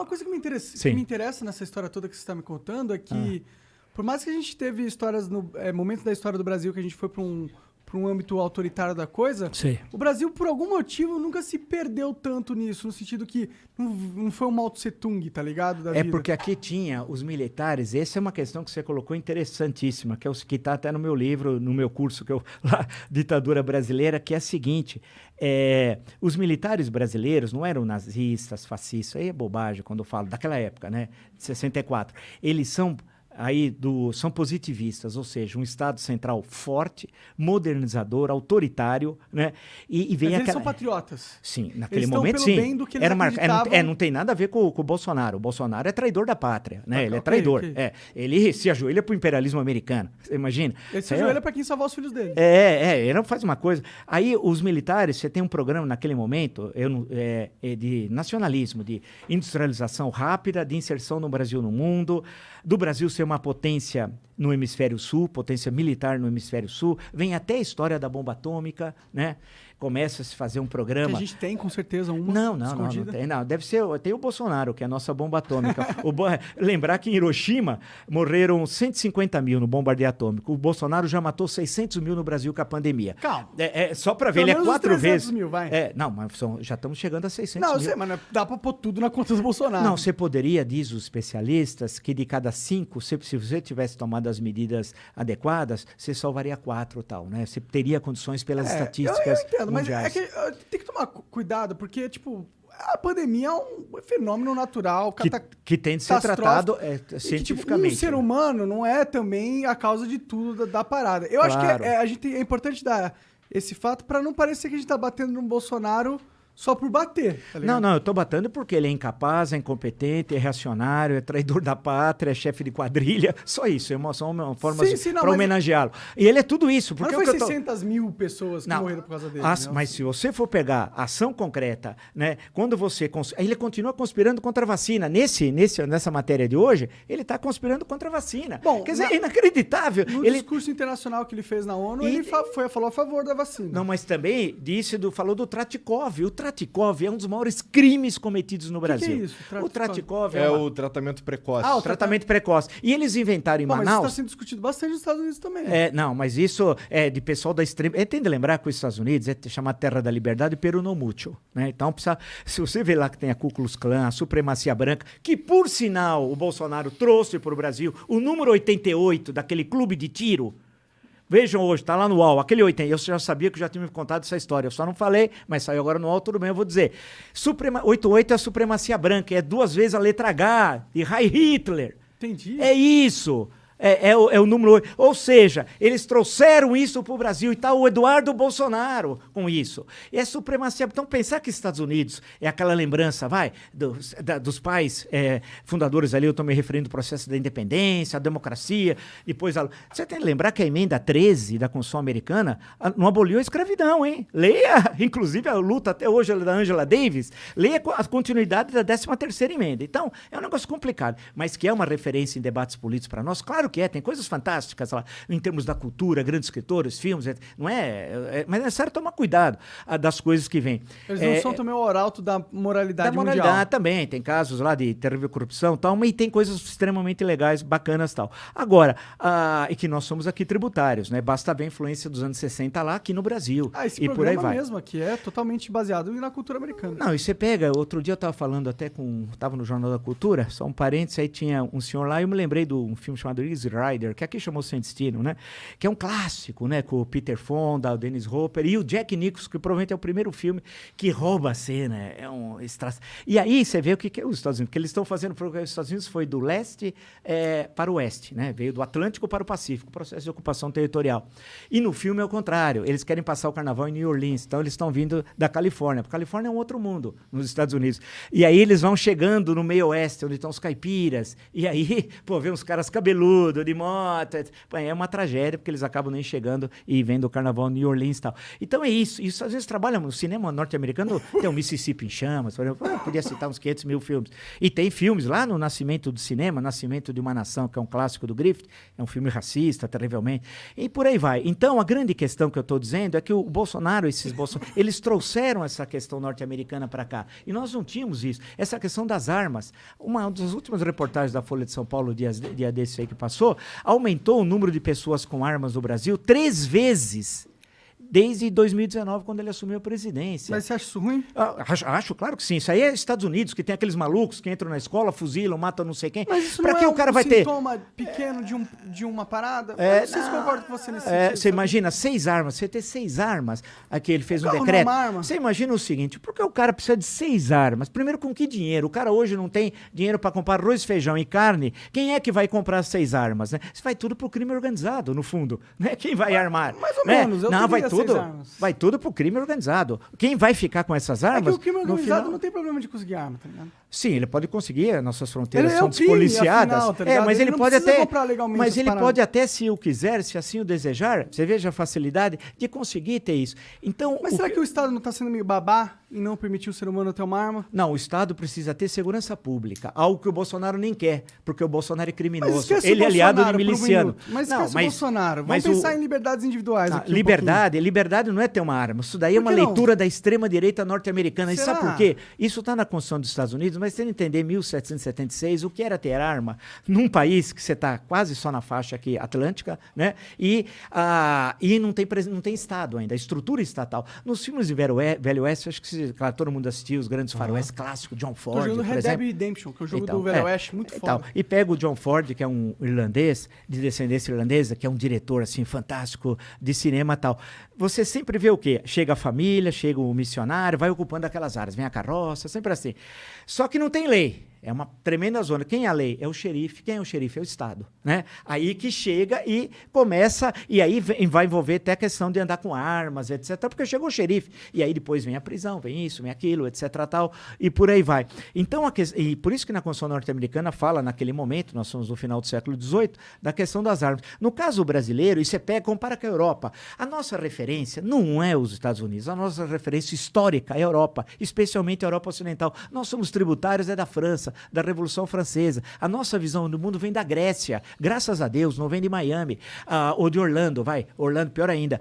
uma coisa que me interessa nessa história toda que você está me contando é que, por mais que a gente teve histórias, momentos da história do Brasil que a gente foi para um âmbito autoritário da coisa, o Brasil, por algum motivo, nunca se perdeu tanto nisso, no sentido que não foi um Mao Tse Tung, tá ligado? Porque aqui tinha os militares, essa é uma questão que você colocou interessantíssima, que está até no meu livro, no meu curso, lá, Ditadura Brasileira, que é a seguinte, os militares brasileiros não eram nazistas, fascistas, aí é bobagem quando eu falo, daquela época, né, de 64, eles são positivistas, ou seja, um Estado central forte, modernizador, autoritário, né? Mas eles são patriotas. Sim, naquele momento sim. Bem do que eles não tem nada a ver com o Bolsonaro. O Bolsonaro é traidor da pátria, né? Ele é traidor. Ele se ajoelha pro imperialismo americano. Você imagina? Ele se ajoelha para quem salvar os filhos dele. Ele não faz uma coisa. Aí os militares, você tem um programa naquele momento de nacionalismo, de industrialização rápida, de inserção no Brasil no mundo, do Brasil ser uma potência no hemisfério sul, potência militar no hemisfério sul, vem até a história da bomba atômica, né? Começa a se fazer um programa... Que a gente tem, com certeza, uma não tem. Não, deve ser... Tem o Bolsonaro, que é a nossa bomba atômica. Lembrar que em Hiroshima morreram 150 mil no bombardeio atômico. O Bolsonaro já matou 600 mil no Brasil com a pandemia. Calma. Só para ver, ele é 4 vezes... mil, vai. Não, mas já estamos chegando a 600 mil. Não, eu sei, mas dá para pôr tudo na conta do Bolsonaro. Não, você poderia, diz os especialistas, que de cada 5, se você tivesse tomado as medidas adequadas, você salvaria 4 tal, né? Você teria condições pelas estatísticas... Eu entendo, mas tem que tomar cuidado, porque, tipo, a pandemia é um fenômeno natural, que tem de ser tratado cientificamente. O ser humano não é também a causa de tudo da parada. Eu acho que é importante dar esse fato para não parecer que a gente tá batendo no Bolsonaro só por bater, tá ligado? Não, eu tô batendo porque ele é incapaz, é incompetente, é reacionário, é traidor da pátria, é chefe de quadrilha, só isso, são formas para homenageá-lo. E ele é tudo isso. Porque mas foi 600 mil pessoas que morreram por causa dele. Mas se você for pegar ação concreta, né, quando você... Ele continua conspirando contra a vacina. Nessa matéria de hoje, ele está conspirando contra a vacina. Bom, quer dizer, é inacreditável. No discurso internacional que ele fez na ONU, ele falou a favor da vacina. Não, mas também falou do Tratikov. O Tratikov é um dos maiores crimes cometidos no Brasil. Que é isso? O Tratikov o tratamento precoce. O tratamento precoce. E eles inventaram em Manaus... Mas isso está sendo discutido bastante nos Estados Unidos também. Não, mas isso é de pessoal da extrema... Tem de lembrar que os Estados Unidos é chamado Terra da Liberdade Peru no Mútuo, né? Então, se você vê lá que tem a Ku Klux Klan, a supremacia branca, que, por sinal, o Bolsonaro trouxe para o Brasil o número 88 daquele clube de tiro... Vejam hoje, tá lá no UOL, aquele 80. Eu já sabia que já tinha me contado essa história. Eu só não falei, mas saiu agora no UOL, tudo bem, eu vou dizer. 88 é a supremacia branca, é 2 vezes a letra H de Heil Hitler. Entendi. É isso. É o número 8. Ou seja, eles trouxeram isso para o Brasil e está o Eduardo Bolsonaro com isso. E é supremacia. Então, pensar que Estados Unidos é aquela lembrança, dos pais fundadores ali, eu estou me referindo ao processo da independência, a democracia, depois... Você tem que lembrar que a emenda 13 da Constituição Americana não aboliu a escravidão, hein? Leia, inclusive, a luta até hoje da Angela Davis, leia a continuidade da 13ª emenda. Então, é um negócio complicado, mas que é uma referência em debates políticos para nós, claro que tem coisas fantásticas lá, em termos da cultura, grandes escritores, filmes, não mas é necessário tomar cuidado das coisas que vêm. Eles não são também o arauto da moralidade mundial. Da moralidade também, tem casos lá de terrível corrupção e tal, mas tem coisas extremamente legais, bacanas e tal. Agora, e que nós somos aqui tributários, né? Basta ver a influência dos anos 60 lá aqui no Brasil. Esse e por aí vai. Mesmo aqui é totalmente baseado na cultura americana. Não, e você pega, outro dia eu estava falando até estava no Jornal da Cultura, só um parênteses, aí tinha um senhor lá, e eu me lembrei de um filme chamado Easy Rider, que aqui chamou Sem Destino, né? Que é um clássico, né? Com o Peter Fonda, o Dennis Hopper e o Jack Nicholson, que provavelmente é o primeiro filme que rouba a cena. E aí você vê o que é os Estados Unidos, que eles estão fazendo, porque os Estados Unidos foi do leste para o oeste, né? Veio do Atlântico para o Pacífico, processo de ocupação territorial. E no filme é o contrário, eles querem passar o carnaval em New Orleans, então eles estão vindo da Califórnia, porque a Califórnia é um outro mundo nos Estados Unidos. E aí eles vão chegando no meio oeste, onde estão os caipiras, e aí, vê uns caras cabeludos, tudo, de moto. É uma tragédia, porque eles acabam nem chegando e vendo o carnaval em New Orleans e tal. Então é isso. Isso às vezes trabalha no cinema norte-americano, tem o Mississippi em Chamas, por exemplo, podia citar uns 500 mil filmes. E tem filmes lá no Nascimento do Cinema, Nascimento de uma Nação, que é um clássico do Griffith, é um filme racista, terrivelmente, e por aí vai. Então, a grande questão que eu estou dizendo é que o Bolsonaro, eles trouxeram essa questão norte-americana para cá. E nós não tínhamos isso. Essa questão das armas. Uma das últimas reportagens da Folha de São Paulo, dia desse aí que passou, aumentou o número de pessoas com armas no Brasil 3 vezes. Desde 2019, quando ele assumiu a presidência. Mas você acha isso ruim? Acho, claro que sim. Isso aí é Estados Unidos, que tem aqueles malucos que entram na escola, fuzilam, matam não sei quem. Mas isso pra não que é o cara vai ter? Sintoma pequeno de uma parada? Eu não sei se concordo com você nesse sentido. Você imagina 6 armas, você ter 6 armas, aqui ele fez um decreto. Não é uma arma. Você imagina o seguinte, por que o cara precisa de 6 armas? Primeiro, com que dinheiro? O cara hoje não tem dinheiro para comprar arroz, feijão e carne. Quem é que vai comprar 6 armas? Né? Isso vai tudo pro crime organizado, no fundo. Né? Quem vai armar? Mais ou menos. Não, vai tudo. Vai tudo pro crime organizado. Quem vai ficar com essas armas? É que o crime organizado não tem problema de conseguir arma, tá ligado? Sim, ele pode conseguir, nossas fronteiras são despoliciadas. Afinal, tá mas ele pode até, mas ele paradas. pode até, se o quiser, se assim o desejar, você veja a facilidade de conseguir ter isso. Então, mas será que o Estado não está sendo meio babá e não permitir o ser humano ter uma arma? Não, o Estado precisa ter segurança pública, algo que o Bolsonaro nem quer, porque o Bolsonaro é criminoso. Ele é aliado de miliciano. Mas esquece o Bolsonaro. Vamos pensar em liberdades individuais aqui. Liberdade não é ter uma arma. Isso daí é uma leitura da extrema-direita norte-americana. E sabe por quê? Isso está na Constituição dos Estados Unidos, mas você não entender 1776, o que era ter arma num país que você está quase só na faixa aqui atlântica, né? E não tem Estado ainda, a estrutura estatal. Nos filmes de Velho Oeste, acho que claro, todo mundo assistiu os grandes faroeste clássicos, John Ford, Tô jogando Red Dead Redemption, que é o jogo do Velho Oeste, muito foda. E pega o John Ford, que é um irlandês, de descendência irlandesa, que é um diretor, assim, fantástico de cinema e tal. Você sempre vê o quê? Chega a família, chega o missionário, vai ocupando aquelas áreas, vem a carroça, sempre assim. Só que não tem lei. É uma tremenda zona. Quem é a lei? É o xerife. Quem é o xerife? É o Estado. Né? Aí que chega e começa, e aí vai envolver até a questão de andar com armas, etc. Porque chegou o xerife. E aí depois vem a prisão, vem isso, vem aquilo, etc. Tal, e por aí vai. Então, e por isso que na Constituição norte-americana fala, naquele momento, nós somos no final do século XVIII, da questão das armas. No caso brasileiro, e você pega, compara com a Europa. A nossa referência não é os Estados Unidos, a nossa referência histórica é a Europa, especialmente a Europa Ocidental. Nós somos tributários da França, da Revolução Francesa. A nossa visão do mundo vem da Grécia, graças a Deus, não vem de Miami, ou de Orlando, Orlando pior ainda.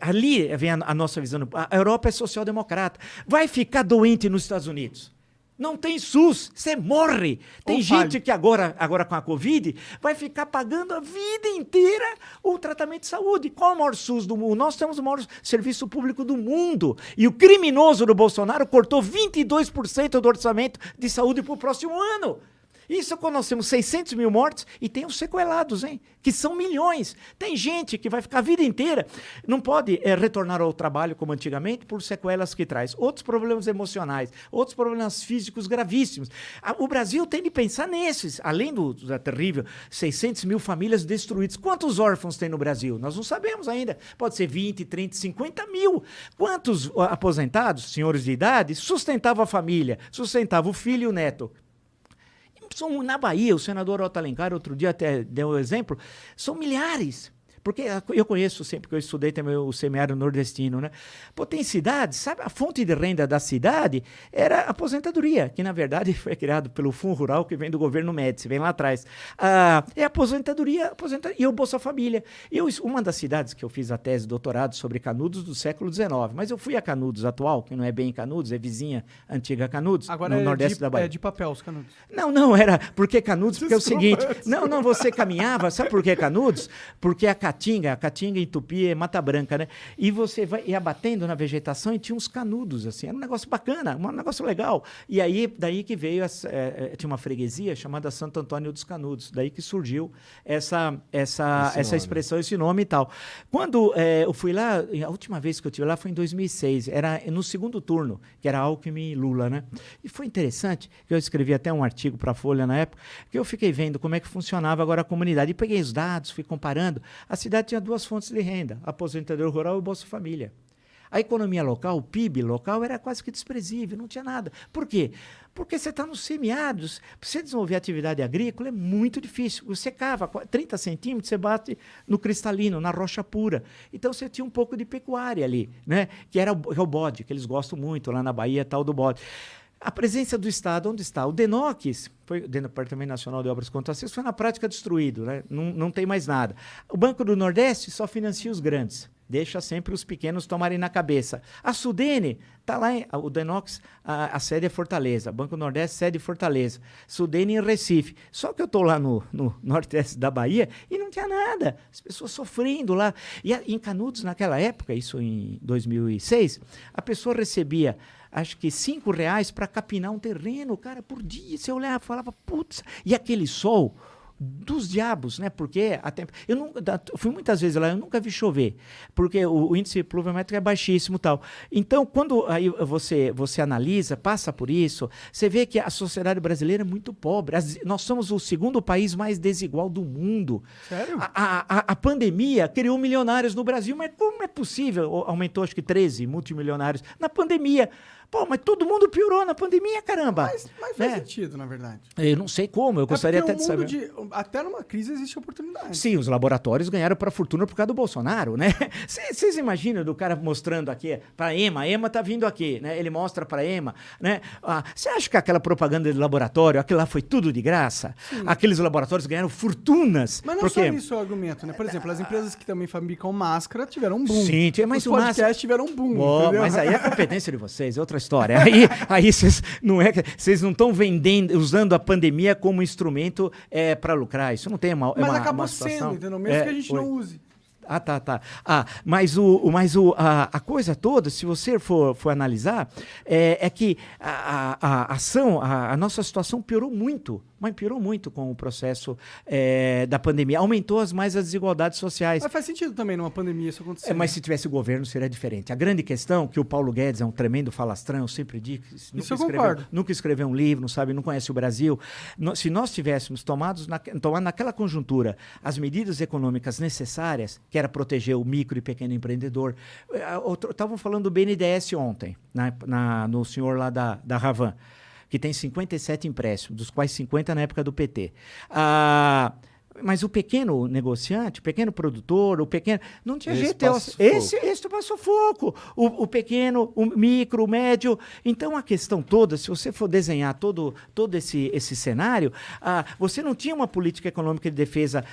Ali vem a nossa visão. A Europa é social-democrata. Vai ficar doente nos Estados Unidos. Não tem SUS, você morre. Tem gente que agora com a Covid vai ficar pagando a vida inteira o tratamento de saúde. Qual é o maior SUS do mundo? Nós temos o maior serviço público do mundo. E o criminoso do Bolsonaro cortou 22% do orçamento de saúde para o próximo ano. Isso quando nós temos 600 mil mortes e tem os sequelados, hein? Que são milhões. Tem gente que vai ficar a vida inteira, não pode retornar ao trabalho como antigamente por sequelas que traz. Outros problemas emocionais, outros problemas físicos gravíssimos. O Brasil tem de pensar nesses, além da terrível 600 mil famílias destruídas. Quantos órfãos tem no Brasil? Nós não sabemos ainda. Pode ser 20, 30, 50 mil. Quantos aposentados, senhores de idade, sustentavam a família, sustentavam o filho e o neto? Na Bahia, o senador Otto Alencar, outro dia até deu um exemplo, são milhares. Porque eu conheço sempre, que eu estudei também o semiárido nordestino, né? Pô, tem cidades, sabe? A fonte de renda da cidade era a aposentadoria, que na verdade foi criado pelo Fundo Rural, que vem do governo Médici, vem lá atrás. É aposentadoria e o Bolsa Família. Uma das cidades que eu fiz a tese de doutorado sobre Canudos do século XIX, mas eu fui a Canudos atual, que não é bem Canudos, é vizinha antiga Canudos, agora no nordeste da Bahia. É de papel os Canudos. Não, era porque Canudos, porque é o seguinte, você caminhava, sabe por que Canudos? Porque a Caatinga em Tupi é Mata Branca, né? E você ia batendo na vegetação e tinha uns canudos, assim. Era um negócio bacana, um negócio legal. E aí, daí que veio, tinha uma freguesia chamada Santo Antônio dos Canudos. Daí que surgiu essa expressão, esse nome e tal. Quando eu fui lá, a última vez que eu estive lá foi em 2006. Era no segundo turno, que era Alckmin e Lula, né? E foi interessante, que eu escrevi até um artigo para a Folha na época, que eu fiquei vendo como é que funcionava agora a comunidade. E peguei os dados, fui comparando. A cidade tinha 2 fontes de renda, aposentadoria rural e Bolsa Família. A economia local, o PIB local, era quase que desprezível, não tinha nada. Por quê? Porque você está nos semiáridos. Para você desenvolver atividade agrícola é muito difícil. Você cava 30 centímetros, você bate no cristalino, na rocha pura. Então você tinha um pouco de pecuária ali, né? Que era o bode, que eles gostam muito lá na Bahia, tal do bode. A presença do Estado, onde está? O DENOX, foi o Departamento Nacional de Obras Contracistas, foi na prática destruído, né? Não tem mais nada. O Banco do Nordeste só financia os grandes, deixa sempre os pequenos tomarem na cabeça. A Sudene, está lá, o DENOX, a sede é Fortaleza, Banco do Nordeste, sede Fortaleza, Sudene em Recife. Só que eu estou lá no nordeste da Bahia e não tinha nada, as pessoas sofrendo lá. E em Canudos, naquela época, isso em 2006, a pessoa recebia acho que R$5 para capinar um terreno, cara, por dia. Você olhava e falava, putz, e aquele sol dos diabos, né? Porque eu fui muitas vezes lá, eu nunca vi chover, porque o índice pluviométrico é baixíssimo e tal. Então, quando aí você analisa, passa por isso, você vê que a sociedade brasileira é muito pobre. Nós somos o segundo país mais desigual do mundo. Sério? A pandemia criou milionários no Brasil, mas como é possível? Aumentou, acho que 13 multimilionários na pandemia. Pô, mas todo mundo piorou na pandemia, caramba. Mas faz sentido, na verdade. Eu não sei como, eu gostaria até de saber. Até numa crise existe oportunidade. Sim, os laboratórios ganharam para a fortuna por causa do Bolsonaro, né? Vocês imaginam do cara mostrando aqui para a EMA tá vindo aqui, né? Ele mostra para a EMA, né? Você acha que aquela propaganda de laboratório, aquilo lá foi tudo de graça? Sim. Aqueles laboratórios ganharam fortunas. Mas não só isso é o argumento, né? Por exemplo, as empresas que também fabricam máscara tiveram um boom. Sim, mas os podcasts tiveram um boom, mas aí é competência de vocês, é outra história. Aí vocês não estão usando a pandemia como instrumento para lucrar. Isso não tem mas acabou sendo, entendeu? Mesmo que a gente não use. Tá. Mas a coisa toda, se você for analisar, é que a nossa situação piorou muito. Mas piorou muito com o processo da pandemia. Aumentou mais as desigualdades sociais. Mas faz sentido também numa pandemia isso acontecer. Mas se tivesse o governo, seria diferente. A grande questão, que o Paulo Guedes é um tremendo falastrão, eu sempre digo, nunca escreveu um livro, não conhece o Brasil. Se nós tivéssemos tomado naquela conjuntura as medidas econômicas necessárias, que era proteger o micro e pequeno empreendedor. Estavam falando do BNDES ontem, no senhor lá da Ravan, que tem 57 empréstimos, dos quais 50 na época do PT. Mas o pequeno negociante, o pequeno produtor, não tinha jeito. Esse passou sufoco. O pequeno, o micro, o médio. Então, a questão toda, se você for desenhar todo esse cenário, você não tinha uma política econômica de defesa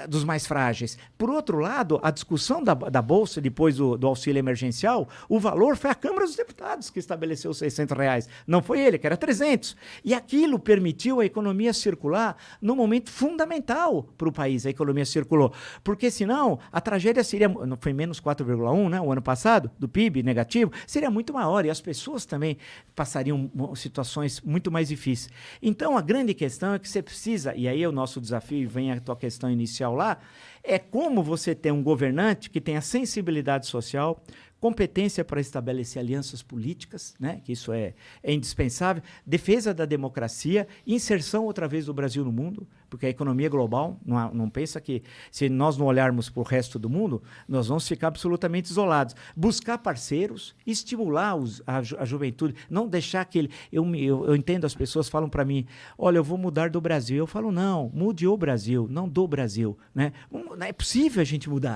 dos mais frágeis. Por outro lado, a discussão da Bolsa, depois do auxílio emergencial, o valor foi a Câmara dos Deputados que estabeleceu os R$600. Não foi ele, que era 300. E aquilo permitiu a economia circular no momento fundamental para o país, a economia circulou. Porque senão, a tragédia seria, foi menos 4,1, né, o ano passado, do PIB negativo, seria muito maior e as pessoas também passariam situações muito mais difíceis. Então, a grande questão é que você precisa, e aí é o nosso desafio, vem a tua questão inicial lá, é como você ter um governante que tenha sensibilidade social, competência para estabelecer alianças políticas, né, que isso é indispensável, defesa da democracia, inserção outra vez do Brasil no mundo, porque a economia global, não pensa que se nós não olharmos para o resto do mundo, nós vamos ficar absolutamente isolados. Buscar parceiros, estimular a juventude, não deixar que eu entendo, as pessoas falam para mim, olha, eu vou mudar do Brasil. Eu falo, não, mude o Brasil, não do Brasil. Né? Não é possível a gente mudar.